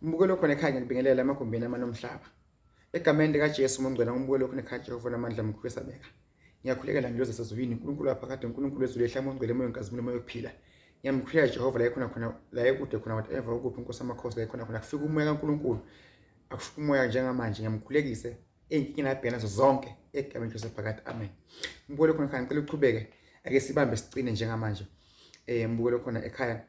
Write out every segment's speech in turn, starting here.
Umbukelo khona ekhaya ngibingelela amagumbini amanomhlaba. Egameni likaJesu umngcwele umbukelo khona ekhaya Jehova namandla mkhulu esabeka. Ngiyakhulekela ngiloze sezulwini uNkulunkulu waphakade uNkulunkulu wezulu ehlama ongcwele moyo nkazimulo moyo okuphila. Ngiyamkhuleka Jehova la khona la ekude khona whatever ukuphi Nkosi amakhosi la khona kufika umoya kaNkulunkulu. Akufika umoya njengamanje ngiyamkhulekise ey'nkinga abhekana nazo zonke egameni lasephakade amen. Umbukelo khona ekhaya ngicela uqhubeke ake sibambe sicine njengamanje. Umbukelo khona ekhaya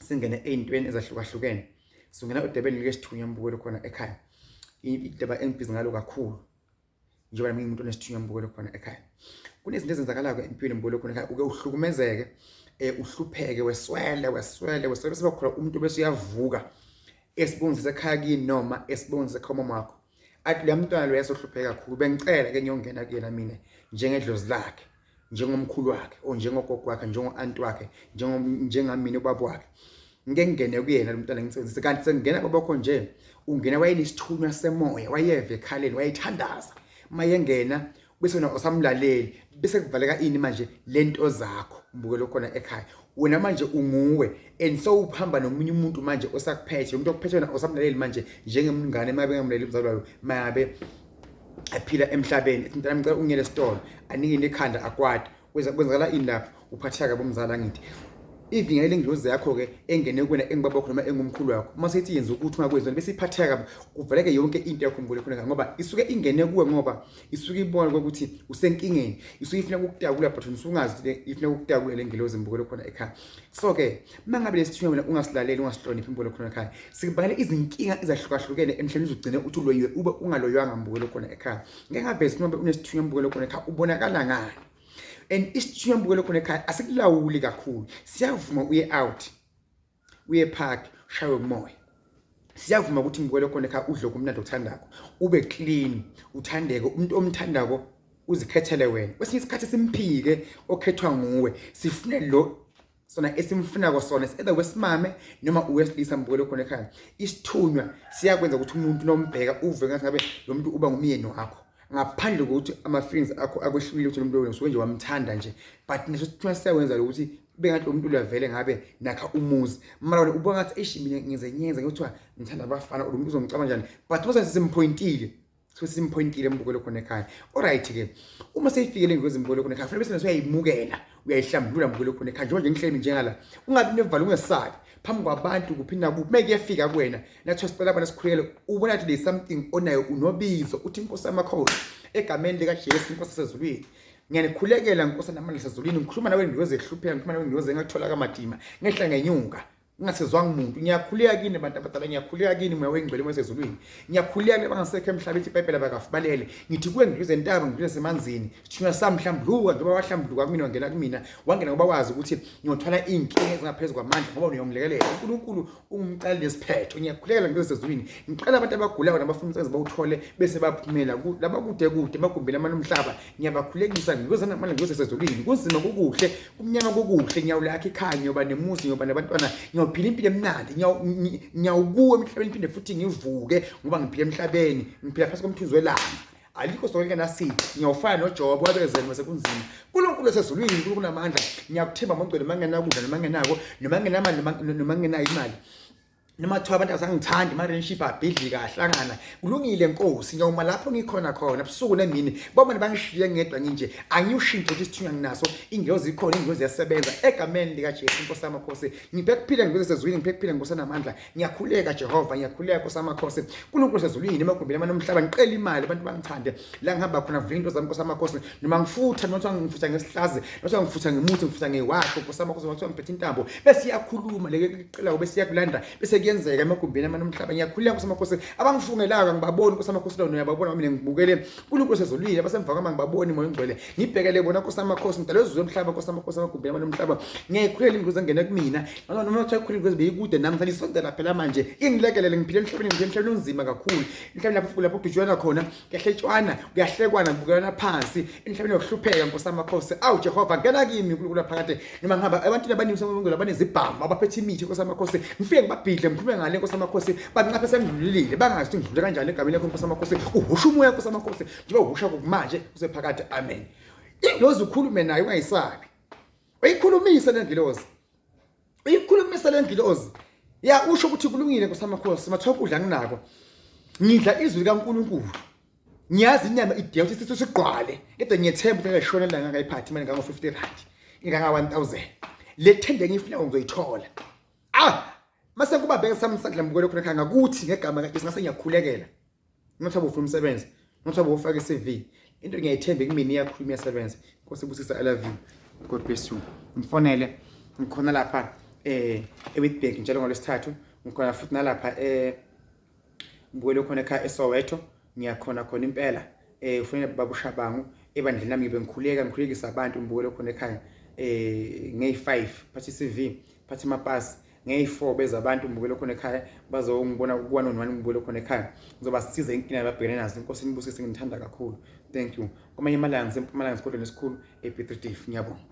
singene ey'ntweni ezahlukahlukene. Singena udebeni lwesithunywa umbukelo khona ekhaya. Idaba engibhizi ngalo kakhulu. Njengoba nami ngimuntu onesithunywa umbukelo khona ekhaya. Kunezinto ezenzakalayo empilweni umbukelo khona ekhaya uke uhlukumezeke, uhlupheke weswele bese khona umuntu bese uyavuka esibonzisa ekhaya kini noma esibonzisa ekhaya makho. Athi lo mntwana lo yasohlupheka kakhulu bengicela ke ngiyongena kuyena mina njengedlozi lakhe, njengomkhulu wakhe o njengogogo wakhe, njengo-aunt wakhe, njengamina ubaba wakhe. Ngeke ngene kuyena lo mntwana ngisebenzise kanti sengena kwabakho nje ungena wayenesithunywa semoya wayeva ekhaleni wayithandaza mayengena bese wena osamlaleli bese kuvaleka ini manje lento zakho umbukelo khona ekhaya wena manje unguwe and so uhamba nomunye umuntu manje osakuphethe umuntu okuphethe wena osamlaleli manje njengemngane mabe ngamlaleli umzalwayo mabe aphila emhlabeni ethi mntana ngicela ungene esitolo anike ikhanda akwadi kwenzakala ini lapha uphatheka bomzala ngithi ivinga lengilozi yakho ke engene kuwena engibaba khona engumkhulu wakho mase ithi yenza ukuthi ungakwenzi bese iphatheka kuvaleke yonke into yakho umbule khona ngoba isuke ingene kuwe ngoba isuke ibona ukuthi usenkingeni isuke ifuna ukukutakula but usungazi ifuna ukukutakula lengilozi imbukelo khona ekhaya. So ke mangabe lesithunywa wena ungasilaleli ungasihloniphi imbukelo khona ekhaya sikubhale izinkinga ezahlukahlukene emhlabeni uzugcine uthi uloyiwe ube ungaloyanga imbukelo khona ekhaya. Ngeke ngavezi noma unesithunywa imbukelo khona ekhaya ubonakala ngani. And isithunywa imbukelo khona ekhaya asikulawuli kakhulu. Siyavuma uye out, uye park, shawe umoya. Siyavuma ukuthi imbukelo khona ekhaya udle kumnandi othandako, ube clean, uthandeke, umuntu omthandako uzikhethele wena. Kwesinye isikhathi simphike okhethwa nguwe. Sifune lo sona esimfunako sona either wesimame noma uwesilisa imbukelo khona ekhaya. Isithunywa siyakwenza ukuthi umuntu nombheka uve ngathi ngabe lo muntu uba ngumyeni wakho. Ngaphandle kokuthi ama-feelings akho akwehlukile ukuthi lo muntu wena usuke nje wamthanda nje but nesithunywa siyawenza ukuthi bengathi umuntu uyavele ngabe nakha umuzi mara wena ubona ngathi eish mina ngizenyenza ngikuthiwa ngithanda abafana lo muntu uzongicaba njani but mase simpointile simpointile imbukelo khona ekhaya. Alright ke uma seyifikele ngezi imbukelo khona ekhaya fanele bese uyayimukela uyayihlambulula imbukelo khona ekhaya njengoba nje ngihleli njengala ungabi nevalo ungesabi phambi kwabantu kuphinda kuphi meke yafika kuwena nathi sicela abantu sikhulele ubona ukuthi there is something onayo unobizo uthi Nkosi amakhosi egameni lika Jesu Nkosi sezulwini ngiyanikhulekela Nkosi namandla sezulwini ngikhuluma nawe ngiyoze ehlupheka ngikhuluma nawe ngiyoze ngakuthola kamadima ngehla ngenyuka ngasezwanga umuntu ngiyakhuleka kini abantu abadala ngiyakhuleka kini moya wengcwele moya sezulwini ngiyakhuleka abangasekho emhlabeni iBhayibheli bakafubalele ngithi kuwe ngize intaba ngidlule semanzini sithunywa samhlambuluka ngoba wahlambuluka kumina wangena kumina wangena ngoba wazi ukuthi ngiyothwala inkinga ezingaphezulu kwamandla ngoba uyomlekelela uNkulunkulu ungumcali lesiphetho ngiyakhulekela ngize sezulwini ngiqala abantu abagulayo nabafuna umsebenzi bawuthole bese baphumela laba kude emagumbini amanomhlaba ngiyabakhulekisa ngiyoze namandla ngiyoze sezulwini kunzima kokuhle kumnyama kokuhle nyawulakhe ikhaya nyoba nemuzi nyoba nabantwana phila impilo emnandi nyawukuwe emhlabeni phinde futhi ngivuke ngoba ngiphila emhlabeni ngiphila phasi komthunzi welanga alikho sonke nasithi ngiyawufana noJob wabezela mase kunzima uNkulunkulu sezulwini uNkulunkulu namandla ngiyakuthemba mongcwele mangenakudla noma ngenako noma ngenamali noma ngenayo imali noma thiwa abantu asangithandi ma-relationship abhidli kahlangana kulungile Nkosi ngiyawuma lapho ngikhona khona busuku nemini bomani bangishiye ngedwa nginje angiyushintshe ukuthi isithunywa nginaso ingiyozi ikhona ingiyozi yasebenza egameni lika Jesu Nkosi amakhosi ngiphe kuphila ngiyoze sezulwini ngiphe kuphila Nkosi namandla ngiyakhuleka Jehova ngiyakhuleka Nkosi amakhosi uNkulunkulu sezulwini emagumbini amanomhlaba ngiqela imali abantu bangithande la ngihamba khona vula into zami Nkosi amakhosi noma ngifutha noma ngifutha ngesihlazi noma ngifutha ngemuthi ngifutha ngewasho Nkosi amakhosi noma ngiphethe intambo bese iyakhuluma leke icela bese iyakulanda bese yenzeka emagumbini amanomhlaba ngiyakhuleka Nkosi amakhosi abangifungelayo ngibaboni Nkosi amakhosi lo uyababona mina ngibukele uNkulunkulu sezulwini abasemva kwami ngibaboni moya ongcwele ngibhekele bona Nkosi amakhosi ngidala ezwe emhlaba Nkosi amakhosi amagumbini amanomhlaba ngiyakhulela ingozi ngene kumina noma uthakhula ingozi beyikude nami ngithanda isondela phela manje ingilekelele ngiphile emhlabeni emhlabeni unzima kakhulu emhlabeni lapho kudujwana khona kuyahletshwana kuyahlekwana kubukana phansi emhlabeni yokuhlupheka Nkosi amakhosi awu Jehova ngena kimi uNkulunkulu phakade noma ngihamba abantu abaningi ngizongela abanezibhamu abaphethe imithi Nkosi amakhosi ngifike ngibabhidle ngikhulume ngale Nkosi amakhosi banqaphe sengidlulile bangazi ukuthi ngidlule kanjani egameni lakho Nkosi amakhosi uhusha umoya Nkosi amakhosi njengoba uhusha kumanje kusephakade amen. Ingilozi ukhulume naye ungayisabi uyikhulumisa le ngilozi uyikhulumisa le ngilozi ya usho ukuthi kulungile nkosamakhosi mathola ukudla nginako ngidla izwi likaNkulunkulu ngiyazi inyama idea ukuthi sithi sigqwale kodwa ngiyethemba ukuthi ngishonela ngangayiphathi imali ngango 50 rand ingaka 1000 le thende ngifuna ngizoyithola mase kuba bheke sami sakudla mbukelo khona ekhaya ngakuthi ngegama kaJesu ngase ngiyakhulekela ngothaba ufuna umsebenzi ngothaba ufaka iCV into ngiyayithemba kumina iyakhuluma iyasebenza Nkosi ibusisa I love you God bless you ngifonele ngikhona lapha eWitbank njalo ngolesithathu ngikhona futhi nalapha mbukelo khona ekhaya eSoweto ngiyakhona khona impela ufanele babusha bangu ebandleni nami ngibe ngikhulekisa abantu mbukelo khona ekhaya ngey5 phathi CV phathi mapasi ngey4 bezabantu mbukelo khona ekhaya bazongibona ukubona nonwani mbukelo khona ekhaya ngizoba siza inkinga ababhekene nazo Inkosi nibusise ngithanda kakhulu thank you kwamanye amalanga sempumalanga isigodlweni esikhulu ePetritief ngiyabonga